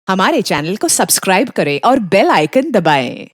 हमारे चैनल को सब्सक्राइब करें और बेल आइकन दबाएं।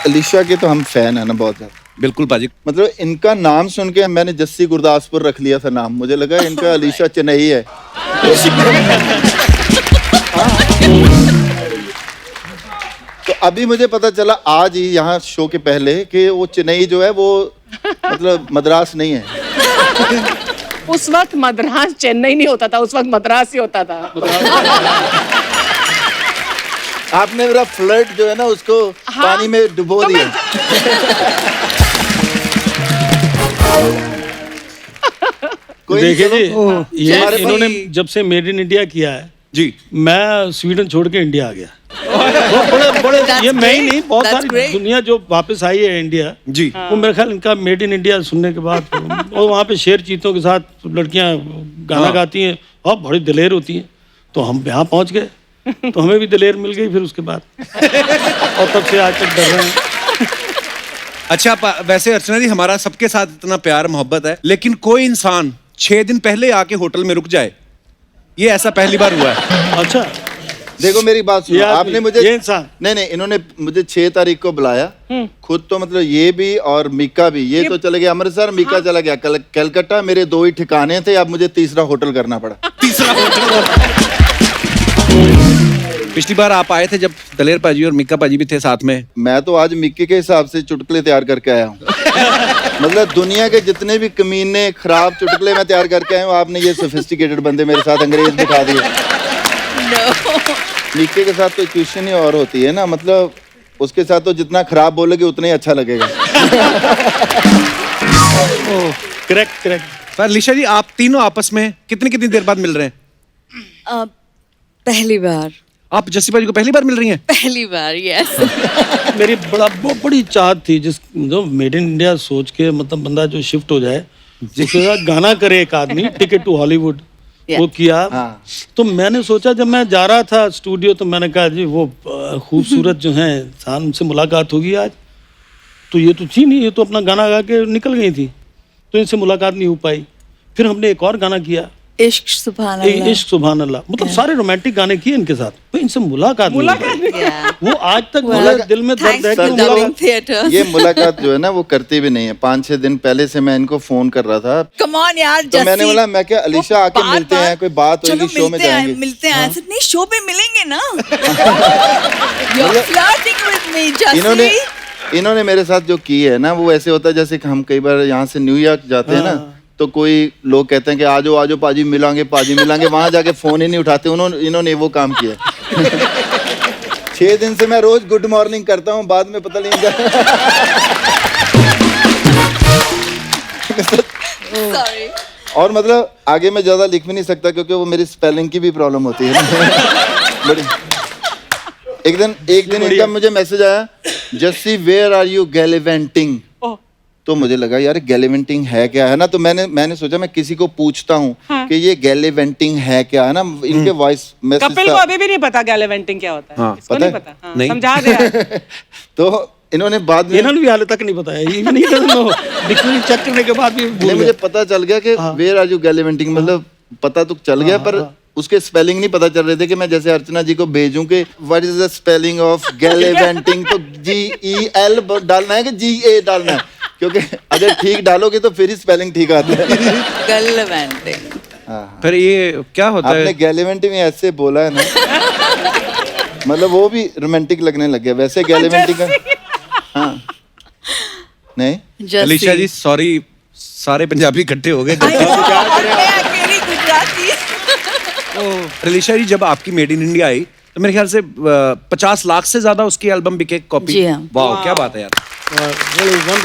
अलीशा के तो हम फैन है ना बहुत ज्यादा। बिल्कुल पाजी। मतलब इनका नाम सुन के मैंने जस्सी गुरदासपुर रख लिया था नाम, मुझे लगा इनका अलीशा चेन्नई है। तो अभी मुझे पता चला आज ही यहाँ शो के पहले कि वो चेन्नई जो है वो मतलब मद्रास नहीं है। उस वक्त मद्रास चेन्नई नहीं होता था, उस वक्त मद्रास ही होता था। आपने मेरा फ्लर्ट जो है ना उसको पानी में डुबो दिया। देखिए जी, ये इन्होंने जब से मेड इन इंडिया किया है जी, मैं स्वीडन छोड़ के इंडिया आ गया। बड़े ये मैं ही नहीं, बहुत सारी दुनिया जो वापस आई है इंडिया जी, वो मेरे ख्याल इनका मेड इन इंडिया सुनने के बाद और वहाँ पे शेर चीतों के साथ लड़कियाँ गाना गाती हैं और बड़ी दिलेर होती हैं, तो हम यहाँ पहुँच गए तो हमें भी दिलेर मिल गई फिर उसके बाद और तब से आज तक डर रहे हैं। अच्छा वैसे अर्चना जी हमारा सबके साथ इतना प्यार मोहब्बत है, लेकिन कोई इंसान 6 दिन पहले आके होटल में रुक जाए, ये ऐसा पहली बार हुआ है। अच्छा देखो मेरी बात सुनो, आपने मुझे ये इंसान नहीं इन्होंने मुझे 6 तारीख को बुलाया खुद, तो मतलब ये भी और मीका भी, ये तो चले गया अमृतसर, मीका चला गया कलकत्ता, मेरे 2 ही ठिकाने थे, अब मुझे तीसरा होटल करना पड़ा। तीसरा होटल। पिछली बार आप आए थे जब दलेर पाजी और मिक्का पाजी भी थे साथ में। मैं तो आज मिक्की के हिसाब से चुटकुले तैयार करके आया हूँ। मतलब दुनिया के जितने भी कमीने खराब चुटकुले मैं तैयार करके आया हूँ, आपने ये सोफिस्टिकेटेड बंदे मेरे साथ अंग्रेज बिठा दिए। मिक्की के साथ तो क्वेश्चन ही और होती है ना, मतलब उसके साथ तो जितना खराब बोलोगे उतना ही अच्छा लगेगा। करेक्ट। पर अलीशा जी आप तीनों आपस में कितनी देर बाद मिल रहे हैं? पहली बार। आप जस्सी पाजी को पहली बार मिल रही हैं? पहली बार, यस। मेरी बड़ी चाहत थी जिस जो मेड इन इंडिया सोच के मतलब बंदा जो शिफ्ट हो जाए, जिसके साथ गाना करे एक आदमी, टिकट टू हॉलीवुड वो किया। तो मैंने सोचा जब मैं जा रहा था स्टूडियो तो मैंने कहा जी वो खूबसूरत जो हैं इंसान उनसे मुलाकात होगी आज, तो ये तो थी नहीं, ये तो अपना गाना गा के निकल गई थी, तो इनसे मुलाकात नहीं हो पाई। फिर हमने एक और गाना किया, इश्क सुभान अल्लाह, मतलब सारे रोमांटिक गाने किए इनके साथ, तो इनसे मुलाकात वो आज तक मेरे दिल में दर्द है कि ये मुलाकात जो है ना वो करती भी नहीं है। 5-6 दिन पहले से मैं इनको फोन कर रहा था, कम ऑन यार, तो मैंने बोला मैं क्या अलीशा आके मिलते हैं, कोई बात होगी, शो में जाएंगे, मिलते हैं। नहीं शो पे मिलेंगे ना। इन्होंने मेरे साथ जो की है ना वो ऐसे होता है जैसे हम कई बार यहाँ से न्यूयॉर्क जाते हैं ना, तो कोई लोग कहते हैं कि आजो पाजी मिलांगे, वहां जाके फोन ही नहीं उठाते, इन्होंने वो काम किया। 6 दिन से मैं रोज गुड मॉर्निंग करता हूँ, बाद में पता नहीं सॉरी। और मतलब आगे मैं ज्यादा लिख भी नहीं सकता क्योंकि वो मेरी स्पेलिंग की भी प्रॉब्लम होती है। बड़ी एक दिन इनका मुझे मैसेज आया, जस्सी वेयर आर यू गैलिवेंटिंग। तो मुझे लगा यार गैलिवेंटिंग है क्या, है ना, तो मैंने सोचा मैं किसी को पूछता हूँ कि ये गैलिवेंटिंग है क्या, है ना। इनके वॉइस मैसेज कपिल को अभी भी नहीं पता गैलिवेंटिंग क्या होता है। इसको नहीं पता। नहीं समझा दे। तो इन्होंने बाद में इन्होंने भी हाल तक नहीं बताया, ये नहीं डिक्शनरी चेक करने के बाद भी मुझे पता चल गया कि वेयर आर यू गैलिवेंटिंग, मतलब पता तो चल गया पर उसके स्पेलिंग नहीं पता चल रहे थे कि मैं जैसे अर्चना जी को भेजूं कि what is the spelling of gallivanting, तो GEL डालना है कि GA डालना है, क्योंकि अगर ठीक डालोगे तो फिर ही स्पेलिंग ठीक आती है। गैलिवेंटिंग। फिर ये क्या होता है? आपने गैलिवेंटिंग ऐसे बोला है ना, मतलब वो भी रोमांटिक लगने लग गया वैसे गैलिवेंटिंग का। हाँ नहीं अलीशा जी सॉरी, सारे पंजाबी इकट्ठे हो गए। अलीशा जी जब आपकी मेड इन इंडिया आई तो मेरे ख्याल से 50 लाख से ज्यादा उसकी एल्बम बिके कॉपी। वाह क्या बात है यार।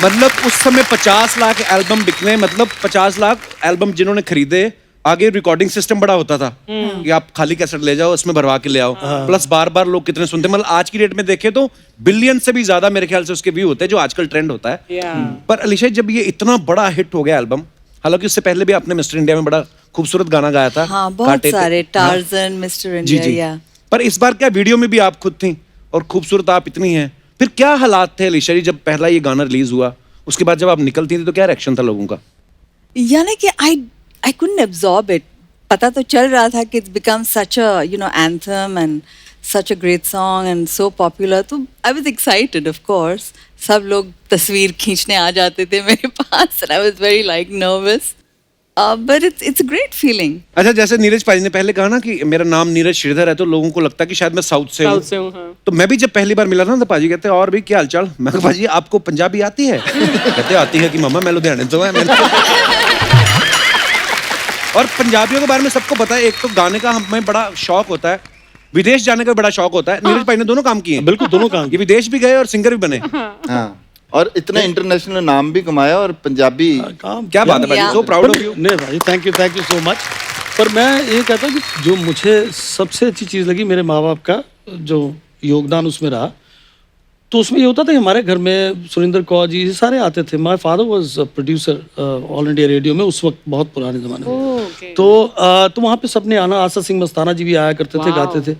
मतलब उस समय 50 लाख एल्बम बिकने, मतलब 50 लाख एल्बम जिन्होंने खरीदे, आगे रिकॉर्डिंग सिस्टम बड़ा होता था कि आप खाली कैसेट ले जाओ उसमें भरवा के ले आओ, प्लस बार लोग कितने सुनते, मतलब आज की डेट में देखे तो बिलियन से भी ज्यादा मेरे ख्याल से उसके व्यू होते हैं, जो आजकल ट्रेंड होता है। पर अलीशा जब ये इतना बड़ा हिट हो गया एल्बम, हालांकि उससे पहले भी आपने मिस्टर इंडिया में बड़ा खूबसूरत गाना गाया था। हाँ, बहुत सारे, टार्ज़न, मिस्टर इंडिया। पर इस बार क्या वीडियो में भी आप खुद थी और खूबसूरत आप इतनी हैं, फिर क्या हालात थे अलीशा जी जब पहला ये गाना रिलीज हुआ, उसके बाद जब आप निकलती थी तो क्या रिएक्शन था लोगों का? यानी कि I couldn't absorb it। पता तो चल रहा था कि it's become such a anthem and such a great song and so popular. तो I was excited, of course. सब लोग तस्वीर खींचने आ जाते थे मेरे पास and I was very nervous. But it's a great feeling. अच्छा, जैसे नीरज पाजी ने पहले कहा ना कि मेरा नाम नीरज श्रीधर है, तो लोगों को लगता है कि शायद मैं साउथ से हूँ। हाँ। तो मैं भी जब पहली बार मिला ना तो पाजी कहते और भी क्या हालचाल। मैं कहा पाजी आपको पंजाबी आती है? कहते आती है कि मामा मैं लुधियाने से हूँ। और पंजाबियों के बारे में सबको पता है, एक तो गाने का हमें बड़ा शौक होता है, विदेश जाने का बड़ा शौक होता है। नीरज भाई ने दोनों काम किए हैं। बिल्कुल, दोनों काम ये विदेश भी गए और सिंगर भी बने। हाँ, और इतना इंटरनेशनल नाम भी कमाया और पंजाबी। काम क्या बात है भाई, सो प्राउड ऑफ यू। नहीं भाई, थैंक यू सो मच। पर मैं ये कहता हूँ कि जो मुझे सबसे अच्छी चीज़ लगी मेरे माँ बाप का जो योगदान उसमें रहा, तो उसमें ये होता था कि हमारे घर में सुरेंद्र कौर जी सारे आते थे। My father was producer all India radio में, उस वक्त बहुत पुराने ज़माने में। तो वहाँ पे सबने आना, आशा सिंह मस्ताना जी भी आया करते थे, गाते थे।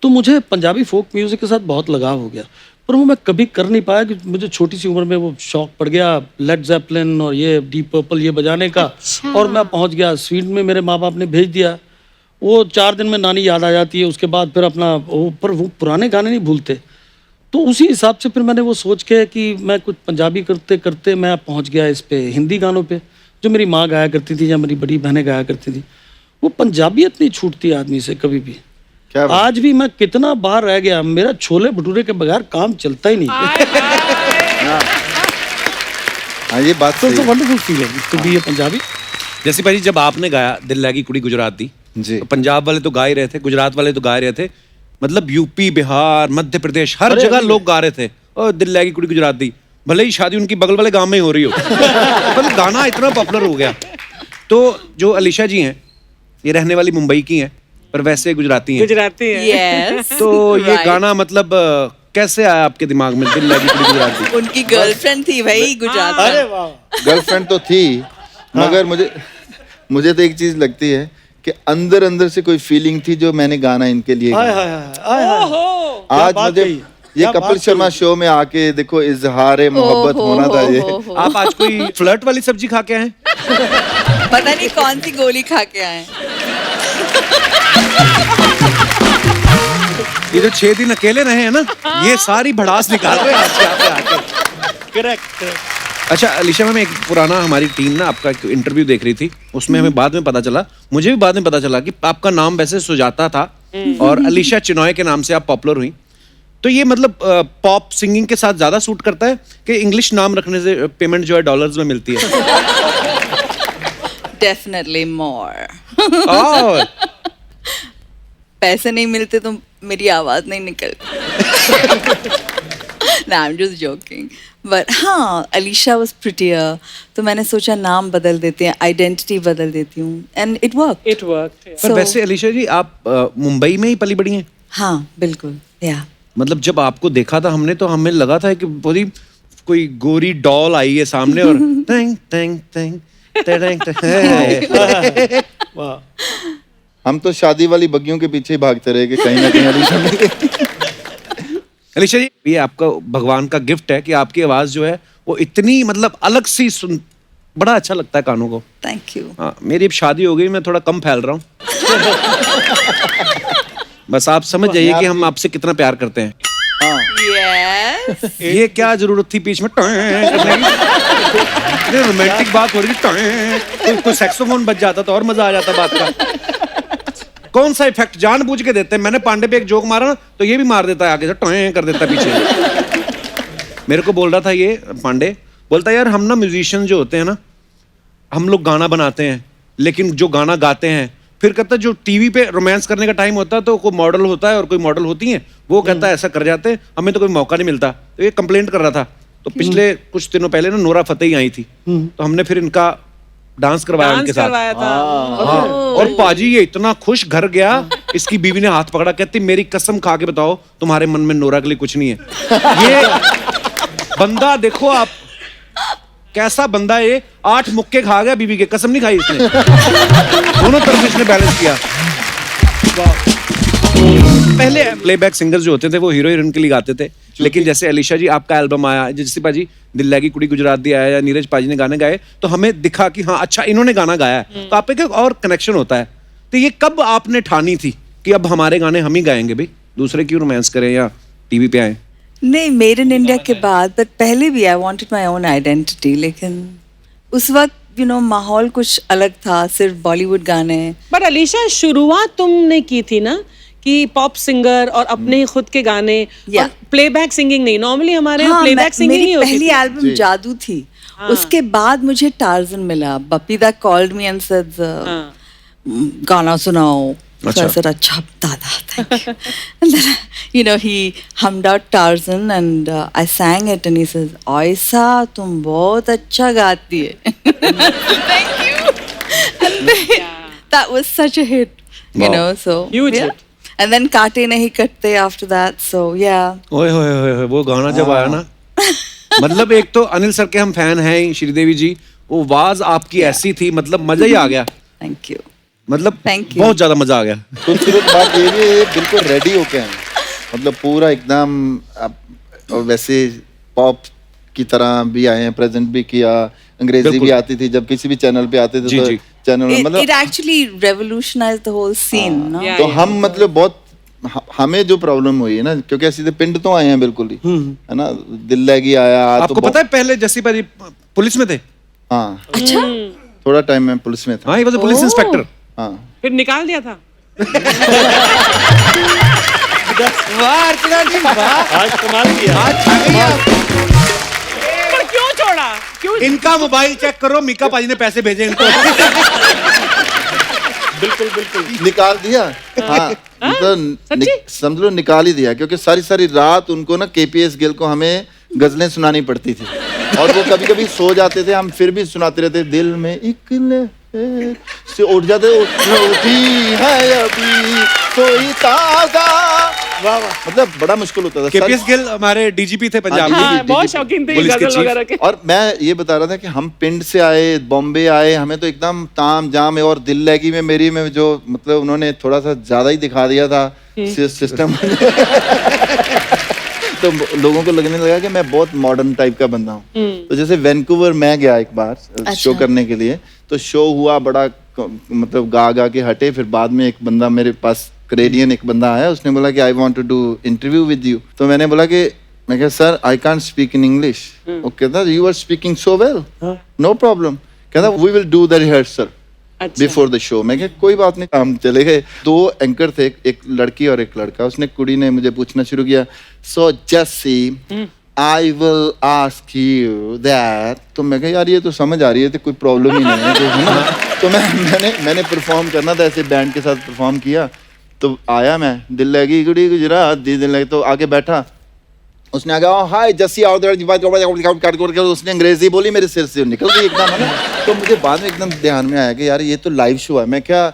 तो मुझे पंजाबी फोक म्यूज़िक के साथ बहुत लगाव हो गया, पर वो मैं कभी कर नहीं पाया कि मुझे छोटी सी उम्र में वो शौक पड़ गया लेड ज़ेपलिन और ये डीप पर्पल ये बजाने का। और मैं पहुंच गया स्वीडन में, मेरे माँ बाप ने भेज दिया। वो 4 दिन में नानी याद आ जाती है, उसके बाद फिर अपना पर वो पुराने गाने नहीं भूलते। तो उसी हिसाब से फिर मैंने वो सोच के कि मैं कुछ पंजाबी करते करते मैं पहुंच गया इस पे हिंदी गानों पे, जो मेरी माँ गाया करती थी या मेरी बड़ी बहनें गाया करती थी। वो पंजाबियत नहीं छूटती आदमी से कभी भी। आज भी मैं कितना बार रह गया, मेरा छोले भटूरे के बगैर काम चलता ही नहीं। हाँ, ये बात तो वंडरफुल फीलिंग टू बी ए पंजाबी। जैसे भाई जब आपने गाया दिल लगी कुड़ी गुजरात दी जी, तो पंजाब वाले तो गा ही रहे थे, गुजरात वाले तो गा रहे थे, मतलब यूपी बिहार मध्य प्रदेश हर जगह लोग गा रहे थे और दिल लगी कुड़ी गुजरात दी, भले ही शादी उनकी बगल वाले गांव में ही हो रही हो। पर गाना इतना पॉपुलर हो गया। तो जो अलीशा जी हैं ये रहने वाली मुंबई की हैं पर वैसे गुजराती हैं। Yes. तो ये गाना मतलब कैसे आया आपके दिमाग में, दिल लगी कुड़ी गुजरात दी? उनकी गर्लफ्रेंड थी भाई गुजरात में। अरे वाह, गर्लफ्रेंड तो थी, मगर मुझे तो एक चीज लगती है कि अंदर अंदर से कोई फीलिंग थी जो मैंने गाना इनके लिए हाय गाया। हाय हाय हाय। आज मुझे ये कपिल शर्मा शो में आके देखो इजहार मोहब्बत होना था ये। आप आज कोई फ्लर्ट वाली सब्जी खा के आए? पता नहीं कौन सी गोली खा के आए। ये जो 6 दिन अकेले रहे हैं ना, ये सारी भड़ास निकाल रहे हैं आपसे आके। करेक्ट। अच्छा अलीशा मैम, एक पुराना हमारी टीम ना आपका एक इंटरव्यू देख रही थी, उसमें हमें बाद में पता चला, मुझे भी बाद में पता चला कि आपका नाम वैसे सुजाता था और अलीशा चिनॉय के नाम से आप पॉपुलर हुई। तो ये मतलब पॉप सिंगिंग के साथ ज्यादा सूट करता है कि इंग्लिश नाम रखने से पेमेंट जो है डॉलर्स में मिलती है? Definitely more. पैसे नहीं मिलते तो मेरी आवाज नहीं निकलती। No, I'm just joking. But हाँ, अलीशा was prettier, तो मैंने सोचा नाम बदल देते हैं, आइडेंटिटी बदल देती हूँ, and it worked. It worked. पर वैसे अलीशा जी आप मुंबई में ही पली बड़ी हैं? हाँ बिल्कुल, या मतलब जब आपको देखा था हमने तो हमें लगा था कि पूरी कोई गोरी डॉल आई है सामने और tang tang tang tang tang. वाह। हम तो शादी वाली बग्गियों के पीछे ही भागते रहे कि कहीं ना कहीं अलीशा मिले। अलीशा जी, ये आपका भगवान का गिफ्ट है कि आपकी आवाज जो है वो इतनी मतलब अलग सी सुन, बड़ा अच्छा लगता है कानों को। Thank you. हाँ, मेरी अब शादी हो गई, मैं थोड़ा कम फैल रहा हूँ। बस आप समझ जाइए कि हम आपसे कितना प्यार करते हैं। Yes. ये क्या जरूरत थी बीच में रोमांटिक बात हो रही थी, कोई सैक्सोफोन बज जाता तो और मजा आ जाता बात का। कौन सा इफेक्ट जानबूझ के देते हैं? मैंने पांडे पे एक जोक मारा ना तो ये भी मार देता है आगे से, टोए कर देता है पीछे। मेरे को बोल रहा था ये पांडे, बोलता यार हम ना म्यूजिशियन जो होते हैं ना, हम लोग गाना बनाते हैं लेकिन जो गाना गाते हैं फिर कहता जो टीवी पे रोमांस करने का टाइम होता है तो कोई मॉडल होता है और कोई मॉडल होती है, वो कहता है ऐसा कर जाते हैं, हमें तो कोई मौका नहीं मिलता। तो ये कंप्लेंट कर रहा था। तो पिछले कुछ दिनों पहले ना नोरा फतेही आई थी, तो हमने फिर इनका डांस करवाया उनके साथ। हाँ। और पाजी ये इतना खुश घर गया, इसकी बीवी ने हाथ पकड़ा, कहती मेरी कसम खा के बताओ तुम्हारे मन में नोरा के लिए कुछ नहीं है। ये बंदा देखो आप कैसा बंदा है, 8 मुक्के खा गया बीवी के, कसम नहीं खाई इसने। दोनों तरफ इसने बैलेंस किया। पहले प्लेबैक सिंगर्स जो होते थे वो हीरो हीरोइन के लिए गाते थे, लेकिन जैसे अलीशा जी आपका एल्बम आया, जैसे पाजी दिल लगी कुड़ी गुजरात दी आया या नीरज पाजी ने गाने गाए, तो हमें दिखा कि हाँ अच्छा इन्होंने गाना गाया है, तो आप एक और कनेक्शन होता है। तो ये कब आपने ठानी थी कि अब हमारे गाने हम ही गाएंगे भाई, दूसरे क्यों रोमांस करें या टीवी पे आए? नहीं, मेड इन इंडिया के बाद, बट पहले भी I wanted my own identity, लेकिन उस वक्त माहौल कुछ अलग था, सिर्फ बॉलीवुड गाने। पर अलीशा, शुरुआत तुमने की थी ना कि पॉप सिंगर और अपने खुद के गाने, और प्लेबैक सिंगिंग नहीं। नॉर्मली हमारे यहाँ प्लेबैक सिंगिंग नहीं होती। पहली एल्बम जादू थी। उसके बाद मुझे टार्जन मिला। Bappida called me and said गाना सुनाओ। So I said, अच्छा दादा, thank you. And then, he hummed out Tarzan and I sang it and he says, Aisa, तुम बहुत अच्छा गाती है. Thank you. And then, that was such a hit, so. Huge hit. And then काटे नहीं कटते after that, so yeah. ओए वो गाना जब आया ना, मतलब एक तो अनिल सर के हम फैन हैं ही, श्रीदेवी जी, वो आवाज आपकी ऐसी थी, मतलब मजा ही आ गया। Thank you. मतलब Thank you. बहुत ज्यादा मजा आ गया। खूबसूरत बात ये भी है, बिल्कुल रेडी होके आए, मतलब पूरा एकदम और वैसे पॉप की तरह भी आए हैं, प्रेजेंट भी किया, अंग्रेजी भी आती थी, जब किसी भी चैनल पे आते थे जी, तो जी। चैनल में मतलब It actually revolutionized the whole scene, no? Yeah. तो हम मतलब बहुत हमें जो प्रॉब्लम हुई है ना, क्योंकि ऐसे पिंड तो आए हैं बिल्कुल ही, है ना, दिल लगी आया। आपको पता है पहले जैसी भाई पुलिस में थे? हाँ, अच्छा। थोड़ा टाइम में पुलिस में था। हाँ, he was a police inspector. हाँ, फिर निकाल दिया था। वाह अर्चना जी, वाह, आज कमाल किया। आज छा गई आप। पर क्यों छोड़ा? क्यों? इनका मोबाइल चेक करो, मीका पाजी ने पैसे भेजे इनको। बिल्कुल। निकाल दिया। हाँ, तो समझ लो निकाल ही दिया, क्योंकि सारी सारी रात उनको ना KPS गिल को हमें गजलें सुनानी पड़ती थी, और वो कभी कभी सो जाते थे, हम फिर भी सुनाते रहते। दिल में एक लहर से उठ जाते, उठी है अभी कोई ताजा। वाह वाह, मतलब बड़ा मुश्किल होता था। KPS गिल हमारे DGP थे पंजाब हाँ, के। बहुत शौकीन थे पुलिस के गजल चीफ। वगैरह के। और मैं ये बता रहा था कि हम पिंड से आए, बॉम्बे आए, हमें तो एकदम ताम जाम है, और दिल लगी में मेरी में जो मतलब उन्होंने थोड़ा सा ज्यादा ही दिखा दिया था सिस्टम। तो लोगों को लगने लगा कि मैं बहुत मॉडर्न टाइप का बंदा हूँ। तो जैसे वैंकूवर मैं गया एक बार शो करने के लिए, तो शो हुआ बड़ा, मतलब गा के हटे। फिर बाद में एक बंदा मेरे पास, कनेडियन एक बंदा आया, उसने बोला कि I want to do interview with you. तो मैंने बोला कि, मैं कहा sir I can't speak in English. वो कहता you are speaking so well, no problem. कहता we will do the rehearsal before the show. मैं कहा कोई बात नहीं। हम चले गए। 2 एंकर थे, एक लड़की और एक लड़का। उसने कुड़ी ने मुझे पूछना शुरू किया, so Jassi I will ask you that. तो मैं कहा यार ये तो समझ आ रही है, तो कोई प्रॉब्लम ही नहीं है, है ना। तो मैंने परफॉर्म करना था, ऐसे बैंड के साथ परफॉर्म किया। तो आया मैं, दिल लगी कुड़ी गुजरात दी दिल लगी, तो आगे बैठा। उसने आगे हाय जस्सी आओ, उसने अंग्रेजी बोली, मेरे सिर से निकल गई एकदम, है ना। तो मुझे बाद में एकदम ध्यान में आया कि यार ये तो लाइव शो है। मैं क्या,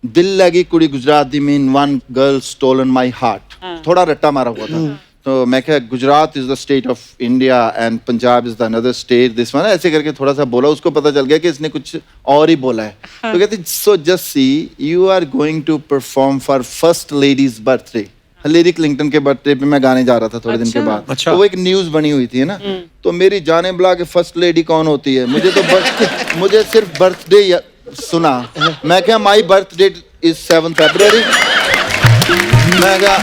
दिल लगी कुड़ी गुजरात दी mean one girl stolen my heart, थोड़ा रट्टा मारा हुआ था। तो मैं क्या, Gujarat is the state of India and Punjab is the another state, this one, ऐसे करके थोड़ा सा बोला। उसको पता चल गया कि इसने कुछ और ही बोला है। तो कहते so Jassi you are going to perform for first lady's birthday. Hillary Clinton के बर्थडे पे मैं गाने जा रहा था थोड़े दिन के बाद। अच्छा। तो वो एक न्यूज बनी हुई थी, है ना। तो मेरी जाने बुला के फर्स्ट लेडी कौन होती है, मुझे तो मुझे सिर्फ बर्थडे सुना। मैं क्या, my birth date is 7 February। मैं क्या,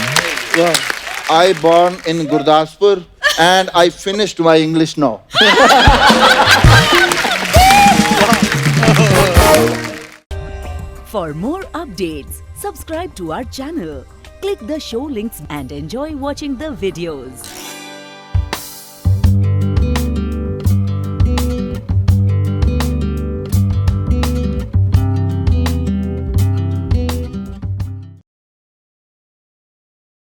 I born in Gurdaspur and I finished my English now. For more updates, subscribe to our channel, click the show links and enjoy watching the videos.